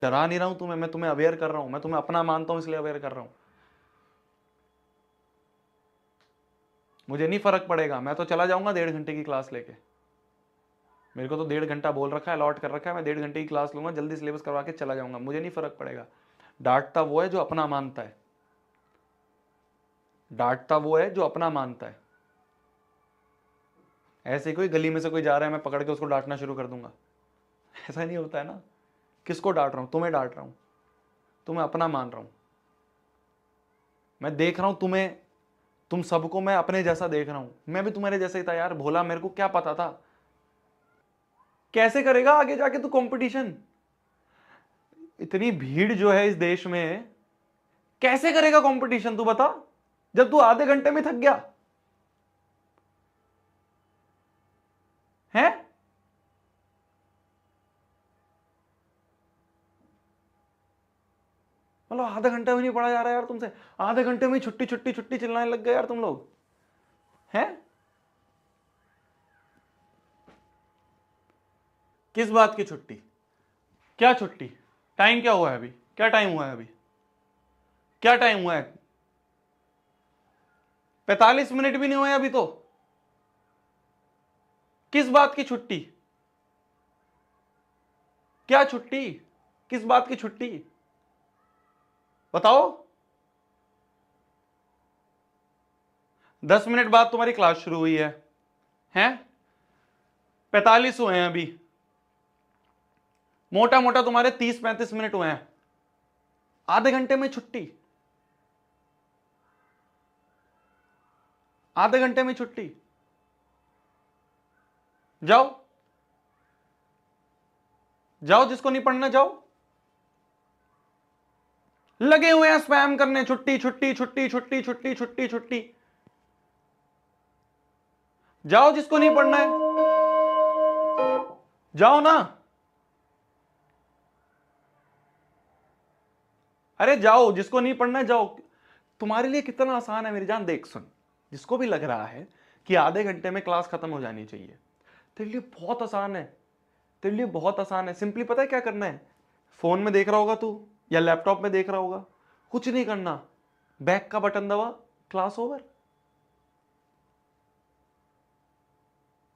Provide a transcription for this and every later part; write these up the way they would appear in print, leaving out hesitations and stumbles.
डरा नहीं रहा हूं तुम्हें, मैं तुम्हें अवेयर कर रहा हूं, मैं तुम्हें अपना मानता हूं इसलिए अवेयर कर रहा हूं। मुझे नहीं फर्क पड़ेगा, मैं तो चला जाऊंगा 1.5 घंटे की क्लास लेके। मेरे को तो 1.5 घंटा बोल रखा है, अलॉट कर रखा है, मैं 1.5 घंटे की क्लास लूंगा, जल्दी सिलेबस करवा के चला जाऊंगा, मुझे नहीं फर्क पड़ेगा। डांटता वो है जो अपना मानता है, डांटता वो है जो अपना मानता है। ऐसे कोई गली में से कोई जा रहा है, मैं पकड़ के उसको डांटना शुरू कर दूंगा? ऐसा नहीं होता है ना। किसको डांट रहा हूं? तुम्हें डांट रहा हूं, तुम्हें अपना मान रहा हूं। मैं देख रहा हूं तुम्हें, तुम सबको मैं अपने जैसा देख रहा हूं, मैं भी तुम्हारे जैसा ही था यार, भोला, मेरे को क्या पता था। कैसे करेगा आगे जाके तू कंपटीशन? इतनी भीड़ जो है इस देश में, कैसे करेगा कंपटीशन तू बता, जब तू आधे घंटे में थक गया है? मतलब आधा घंटा भी नहीं पढ़ा जा रहा यार तुमसे, आधे घंटे में छुट्टी छुट्टी छुट्टी चिल्लाने लग गए यार तुम लोग हैं। किस बात की छुट्टी? क्या छुट्टी? टाइम क्या हुआ है अभी? क्या टाइम हुआ है अभी? क्या टाइम हुआ है? 45 मिनट भी नहीं हुए अभी तो। किस बात की छुट्टी? क्या छुट्टी? किस बात की छुट्टी बताओ? 10 मिनट बाद तुम्हारी क्लास शुरू हुई है, हैं? 45 हुए हैं अभी, मोटा मोटा तुम्हारे 30-35 मिनट हुए हैं, आधे घंटे में छुट्टी, आधे घंटे में छुट्टी। जाओ जाओ, जिसको नहीं पढ़ना जाओ। लगे हुए हैं स्पैम करने, छुट्टी छुट्टी छुट्टी छुट्टी छुट्टी छुट्टी छुट्टी। जाओ, जिसको नहीं पढ़ना है जाओ ना। अरे जाओ, जिसको नहीं पढ़ना है जाओ। तुम्हारे लिए कितना आसान है मेरी जान, देख सुन, जिसको भी लग रहा है कि आधे घंटे में क्लास खत्म हो जानी चाहिए, तेरे लिए बहुत आसान है, तेरे लिए बहुत आसान है। सिंपली पता है क्या करना है? फोन में देख रहा होगा तू या लैपटॉप में देख रहा होगा, कुछ नहीं करना, बैक का बटन दबा, क्लास ओवर।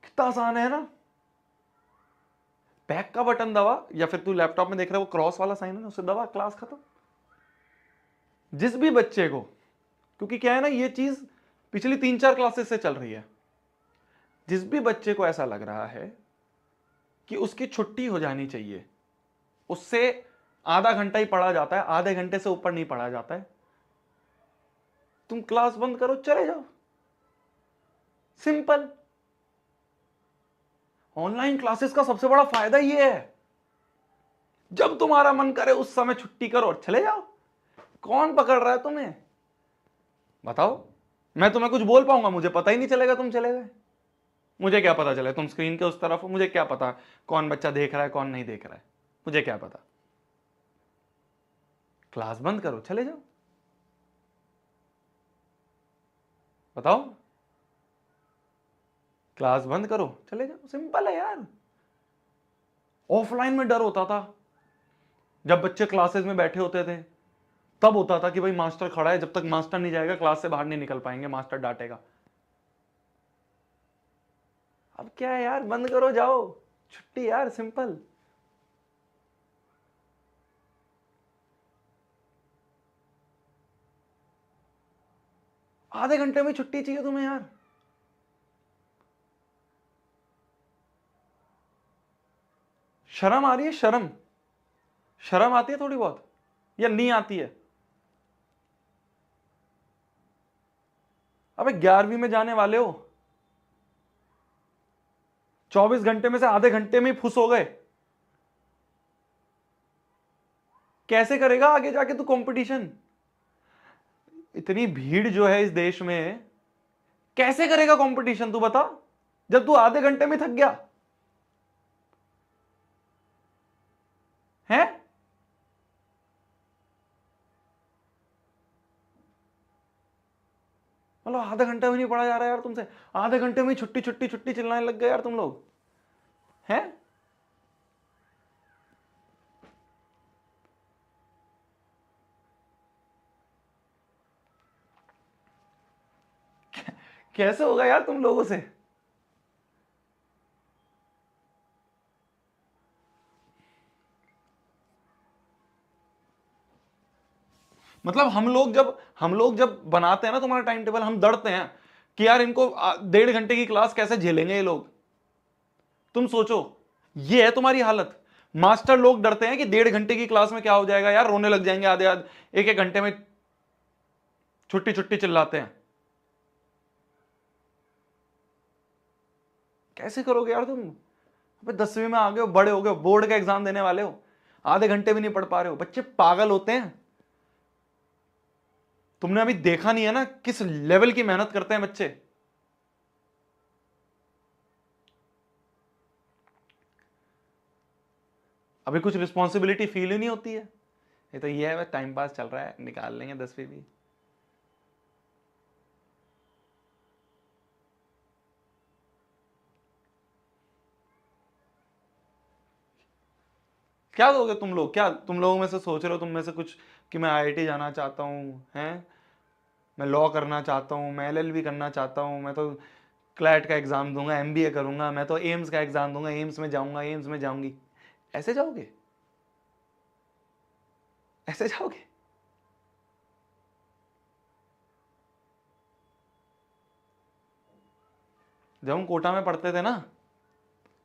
कितना आसान है ना। बैक का बटन दबा, या फिर तू लैपटॉप में देख रहा है वो क्रॉस वाला साइन है ना, उसे दबा, क्लास खत्म। जिस भी बच्चे को, क्योंकि क्या है ना, ये चीज पिछली 3-4 क्लासेस से चल रही है, जिस भी बच्चे को ऐसा लग रहा है कि उसकी छुट्टी हो जानी चाहिए, उससे आधा घंटा ही पढ़ा जाता है, आधे घंटे से ऊपर नहीं पढ़ा जाता है, तुम क्लास बंद करो, चले जाओ, सिंपल। ऑनलाइन क्लासेस का सबसे बड़ा फायदा यह है, जब तुम्हारा मन करे उस समय छुट्टी करो और चले जाओ। कौन पकड़ रहा है तुम्हें बताओ? मैं तुम्हें कुछ बोल पाऊंगा? मुझे पता ही नहीं चलेगा तुम चले गए। मुझे क्या पता चले तुम स्क्रीन के उस तरफ हो? मुझे क्या पता कौन बच्चा देख रहा है कौन नहीं देख रहा है? मुझे क्या पता? क्लास बंद करो, चले जाओ, बताओ। क्लास बंद करो, चले जाओ, सिंपल है यार। ऑफलाइन में डर होता था, जब बच्चे क्लासेस में बैठे होते थे तब होता था कि भाई मास्टर खड़ा है, जब तक मास्टर नहीं जाएगा क्लास से बाहर नहीं निकल पाएंगे, मास्टर डांटेगा। अब क्या है यार, बंद करो, जाओ, छुट्टी यार, सिंपल। आधे घंटे में छुट्टी चाहिए तुम्हें यार। शर्म आ रही है? शर्म, शर्म आती है थोड़ी बहुत या नहीं आती है? अबे 11वीं में जाने वाले हो, 24 घंटे में से आधे घंटे में ही फुस हो गए, कैसे करेगा आगे जाके तू कंपटीशन? इतनी भीड़ जो है इस देश में, कैसे करेगा कंपटीशन तू बता, जब तू आधे घंटे में थक गया है? मतलब आधा घंटा भी नहीं पढ़ा जा रहा यार तुमसे, आधे घंटे में छुट्टी छुट्टी छुट्टी चिल्लाने लग गए यार तुम लोग हैं। कैसे होगा यार तुम लोगों से? मतलब हम लोग जब बनाते हैं ना तुम्हारा टाइम टेबल, हम डरते हैं कि यार इनको 1.5 घंटे की क्लास कैसे झेलेंगे ये लोग। तुम सोचो, ये है तुम्हारी हालत। मास्टर लोग डरते हैं कि 1.5 घंटे की क्लास में क्या हो जाएगा यार, रोने लग जाएंगे आधे आधे, एक एक घंटे में छुट्टी छुट्टी चिल्लाते हैं। कैसे करोगे यार तुम? अबे 10वीं में आ गए हो, बड़े हो गए हो, बोर्ड का एग्जाम देने वाले हो, आधे घंटे भी नहीं पढ़ पा रहे हो। बच्चे पागल होते हैं। तुमने अभी देखा नहीं है ना किस लेवल की मेहनत करते हैं बच्चे। अभी कुछ रिस्पॉन्सिबिलिटी फील ही नहीं होती है। ये तो ये है बस टाइम पास चल रहा है, निकाल लेंगे 10वीं भी। क्या दोगे तुम लोग? क्या तुम लोगों में से सोच रहे हो, तुम में से कुछ, कि मैं आईआईटी जाना चाहता हूँ हैं, मैं लॉ करना चाहता हूँ, मैं एलएलबी करना चाहता हूँ, मैं तो क्लैट का एग्जाम दूंगा, एमबीए करूंगा, मैं तो एम्स का एग्जाम दूंगा, एम्स में जाऊंगा, एम्स में जाऊंगी। ऐसे जाओगे? ऐसे जाओगे? जब हम कोटा में पढ़ते थे ना,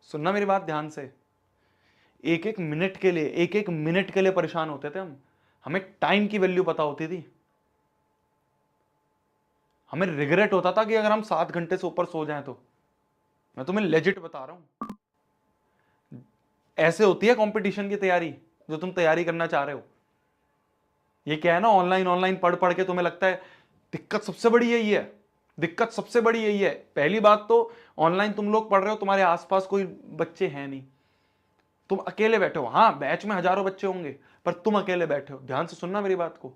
सुनना मेरी बात ध्यान से, एक एक मिनट के लिए, एक एक मिनट के लिए परेशान होते थे हम। हमें टाइम की वैल्यू पता होती थी। हमें रिग्रेट होता था कि अगर हम 7 घंटे से ऊपर सो जाएं तो। मैं तुम्हें लेजिट बता रहा हूं, ऐसे होती है कंपटीशन की तैयारी जो तुम तैयारी करना चाह रहे हो। ये क्या है ना, ऑनलाइन ऑनलाइन पढ़ पढ़ के तुम्हें लगता है, दिक्कत सबसे बड़ी यही है। दिक्कत सबसे बड़ी यही है। पहली बात तो, ऑनलाइन तुम लोग पढ़ रहे हो, तुम्हारे आसपास कोई बच्चे हैं नहीं, तुम अकेले बैठे हो। हाँ, बैच में हजारों बच्चे होंगे, पर तुम अकेले बैठे हो। ध्यान से सुनना मेरी बात को।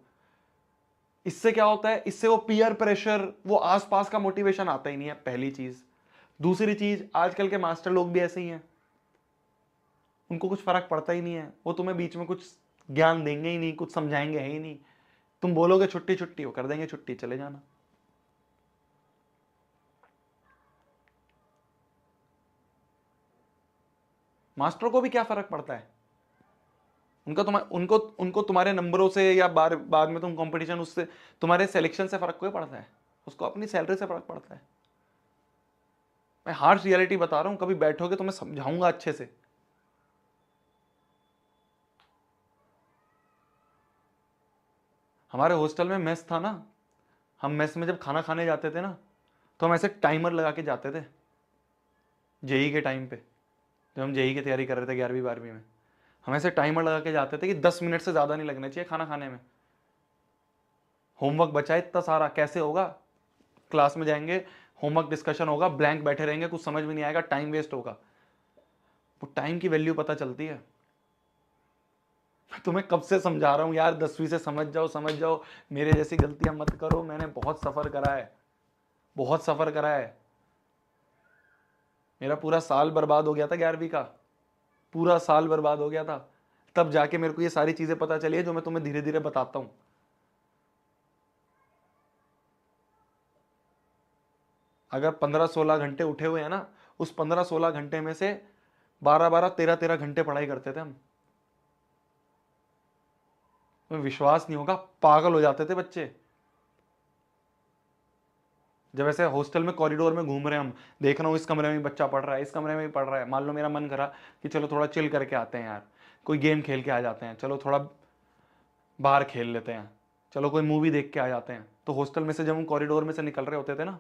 इससे क्या होता है, इससे वो पीयर प्रेशर, वो आसपास का मोटिवेशन आता ही नहीं है, पहली चीज। दूसरी चीज, आजकल के मास्टर लोग भी ऐसे ही हैं, उनको कुछ फर्क पड़ता ही नहीं है। वो तुम्हें बीच में कुछ ज्ञान देंगे ही नहीं, कुछ समझाएंगे ही नहीं। तुम बोलोगे छुट्टी छुट्टी, वो कर देंगे छुट्टी, चले जाना। मास्टरों को भी क्या फर्क पड़ता है? उनको उनको तुम्हारे नंबरों से या बाद में तुम कंपटीशन, उससे तुम्हारे सिलेक्शन से फर्क कोई पड़ता है? उसको अपनी सैलरी से फर्क पड़ता है। मैं हार्श रियलिटी बता रहा हूं, कभी बैठोगे तो मैं समझाऊंगा अच्छे से। हमारे हॉस्टल में मेस था ना, हम मेस में जब खाना खाने जाते थे ना, तो हम ऐसे टाइमर लगा के जाते थे। जेई के टाइम पे, जब हम जेई की तैयारी कर रहे थे 11वीं 12वीं में, हम ऐसे टाइमर लगा के जाते थे कि 10 मिनट से ज़्यादा नहीं लगने चाहिए खाना खाने में। होमवर्क बचा है इतना सारा, कैसे होगा? क्लास में जाएंगे, होमवर्क डिस्कशन होगा, ब्लैंक बैठे रहेंगे, कुछ समझ में नहीं आएगा, टाइम वेस्ट होगा। वो टाइम की वैल्यू पता चलती है। तुम्हें कब से समझा रहा हूं यार, 10वीं से समझ जाओ, समझ जाओ। मेरे जैसी गलतियां मत करो, मैंने बहुत सफ़र करा है, बहुत सफ़र करा है। मेरा पूरा साल बर्बाद हो गया था 11वीं का, पूरा साल बर्बाद हो गया था। तब जाके मेरे को ये सारी चीज़ें पता चली है जो मैं तुम्हें धीरे धीरे बताता हूँ। अगर 15-16 घंटे उठे हुए हैं ना, उस 15-16 घंटे में से 12-12 13-13 घंटे पढ़ाई करते थे हम। तुम्हें विश्वास नहीं होगा, पागल हो जाते थे बच्चे। जब ऐसे हॉस्टल में कॉरिडोर में घूम रहे हैं हम, देख रहा हूँ इस कमरे में भी बच्चा पढ़ रहा है, इस कमरे में भी पढ़ रहा है, मान लो मेरा मन करा कि चलो थोड़ा चिल करके आते हैं यार, कोई गेम खेल के आ जाते हैं, चलो थोड़ा बाहर खेल लेते हैं, चलो कोई मूवी देख के आ जाते हैं, तो हॉस्टल में से जब हम कॉरिडोर में से निकल रहे होते थे ना,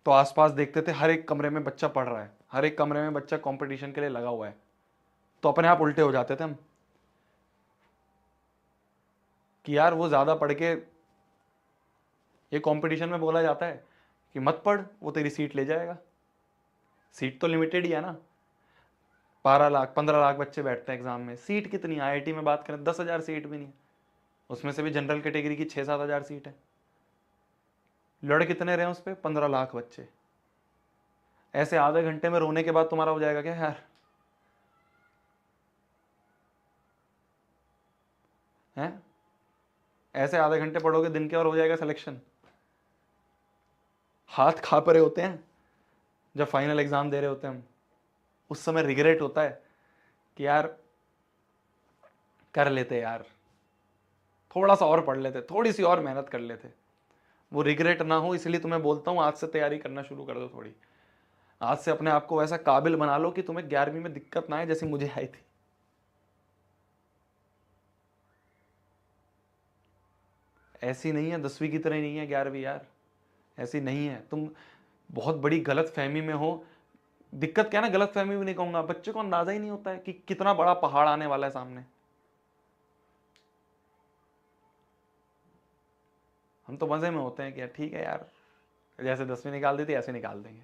तो आसपास देखते थे हर एक कमरे में बच्चा पढ़ रहा है, हर एक कमरे में बच्चा कंपटीशन के लिए लगा हुआ है। तो अपने आप उल्टे हो जाते थे हम कि यार वो ज़्यादा पढ़ के, ये कंपटीशन में बोला जाता है कि मत पढ़, वो तेरी सीट ले जाएगा। सीट तो लिमिटेड ही है ना, 12 लाख 15 लाख बच्चे बैठते हैं एग्जाम में, सीट कितनी? आईआईटी में बात करें 10,000 सीट भी नहीं है, उसमें से भी जनरल कैटेगरी की 6-7 हज़ार सीट है। लड़ कितने रहे उस पर? 15 लाख बच्चे। ऐसे आधे घंटे में रोने के बाद तुम्हारा हो जाएगा क्या यार? हैं? ऐसे आधे घंटे पढ़ोगे दिन के और हो जाएगा सिलेक्शन? हाथ कांप रहे होते हैं जब फाइनल एग्जाम दे रहे होते हैं हम, उस समय रिग्रेट होता है कि यार कर लेते यार, थोड़ा सा और पढ़ लेते, थोड़ी सी और मेहनत कर लेते। वो रिग्रेट ना हो इसलिए तुम्हें बोलता हूँ आज से तैयारी करना शुरू कर दो थोड़ी। आज से अपने आप को वैसा काबिल बना लो कि तुम्हें 11वीं में दिक्कत ना आए जैसी मुझे आई थी। ऐसी नहीं है 10वीं की तरह नहीं है 11वीं यार, ऐसी नहीं है। तुम बहुत बड़ी गलत फहमी में हो। दिक्कत क्या है ना, गलत फहमी भी नहीं कहूंगा, बच्चे को अंदाजा ही नहीं होता है कि कितना बड़ा पहाड़ आने वाला है सामने। हम तो मजे में होते हैं कि यार ठीक है यार, जैसे 10वीं निकाल दी थी ऐसे निकाल देंगे।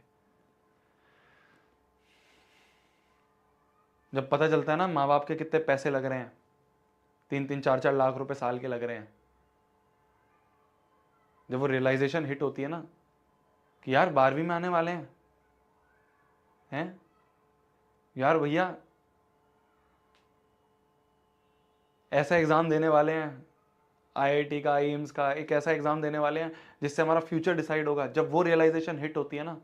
जब पता चलता है ना माँ बाप के कितने पैसे लग रहे हैं, 3-3 4-4 लाख रुपए साल के लग रहे हैं, जब वो रियलाइजेशन हिट होती है ना कि यार 12वीं में आने वाले हैं यार भैया, ऐसा एग्जाम देने वाले हैं आईआईटी का, एम्स का, एक ऐसा एग्जाम देने वाले हैं जिससे हमारा फ्यूचर डिसाइड होगा। जब वो रियलाइजेशन हिट होती है ना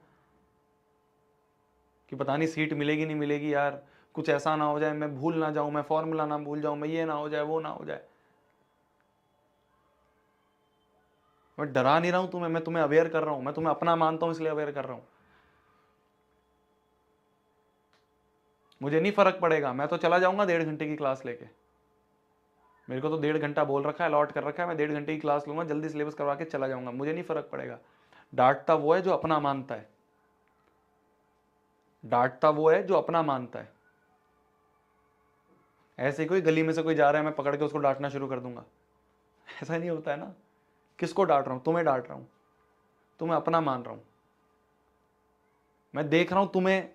कि पता नहीं सीट मिलेगी नहीं मिलेगी यार, कुछ ऐसा ना हो जाए मैं भूल ना जाऊं, मैं फॉर्मूला ना भूल जाऊं, मैं ये ना हो जाए वो ना हो जाए। मैं डरा नहीं रहा हूं तुम्हें, मैं तुम्हें अवेयर कर रहा हूं, मैं तुम्हें अपना मानता हूं इसलिए अवेयर कर रहा हूं। मुझे नहीं फर्क पड़ेगा, मैं तो चला जाऊंगा 1.5 घंटे की क्लास लेके। मेरे को तो 1.5 घंटा बोल रखा है, अलॉट कर रखा है, मैं 1.5 घंटे की क्लास लूंगा, जल्दी सिलेबस करवा के चला जाऊंगा, मुझे नहीं फर्क पड़ेगा। डांटता वो है जो अपना मानता है, डांटता वो है जो अपना मानता है। ऐसे कोई गली में से कोई जा रहा है मैं पकड़ के उसको डांटना शुरू कर दूंगा, ऐसा नहीं होता है ना। किसको डांट रहा हूं? तुम्हें डांट रहा हूं, तुम्हें अपना मान रहा हूं। मैं देख रहा हूं तुम्हें,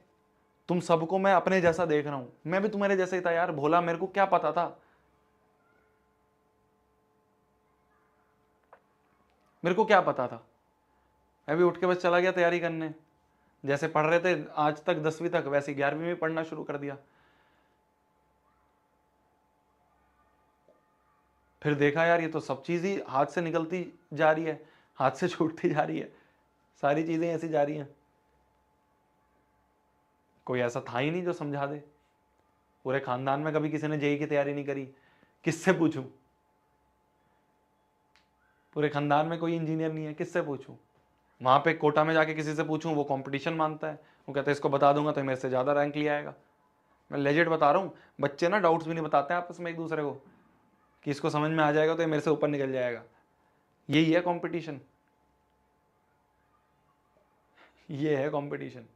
तुम सबको मैं अपने जैसा देख रहा हूं। मैं भी तुम्हारे जैसा ही था यार, भोला, मेरे को क्या पता था, मेरे को क्या पता था। मैं भी उठ के बस चला गया तैयारी करने। जैसे पढ़ रहे थे आज तक 10वीं तक, वैसे 11वीं में पढ़ना शुरू कर दिया। फिर देखा यार ये तो सब चीज ही हाथ से निकलती जा रही है, हाथ से छूटती जा रही है, सारी चीजें ऐसी जा रही हैं। कोई ऐसा था ही नहीं जो समझा दे। पूरे खानदान में कभी किसी ने जेई की तैयारी नहीं करी, किससे पूछूं? पूरे खानदान में कोई इंजीनियर नहीं है, किससे पूछूं? वहां पे कोटा में जाके किसी से पूछूं, वो कंपटीशन मानता है, वो कहता है इसको बता दूंगा तो मेरे से ज्यादा रैंक ले आएगा। मैं लेजिट बता रहा हूँ, बच्चे ना डाउट्स भी नहीं बताते हैं आपस में एक दूसरे को कि इसको समझ में आ जाएगा तो ये मेरे से ऊपर निकल जाएगा। यही है कंपटीशन, ये है कंपटीशन।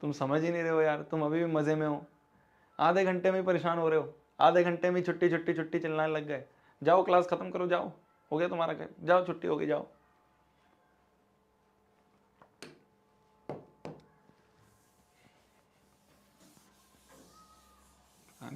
तुम समझ ही नहीं रहे हो यार, तुम अभी भी मजे में हो। आधे घंटे में ही परेशान हो रहे हो, आधे घंटे में छुट्टी छुट्टी छुट्टी चिल्लाने लग गए। जाओ क्लास खत्म करो, जाओ, हो गया तुम्हारा, जाओ छुट्टी हो गई, जाओ।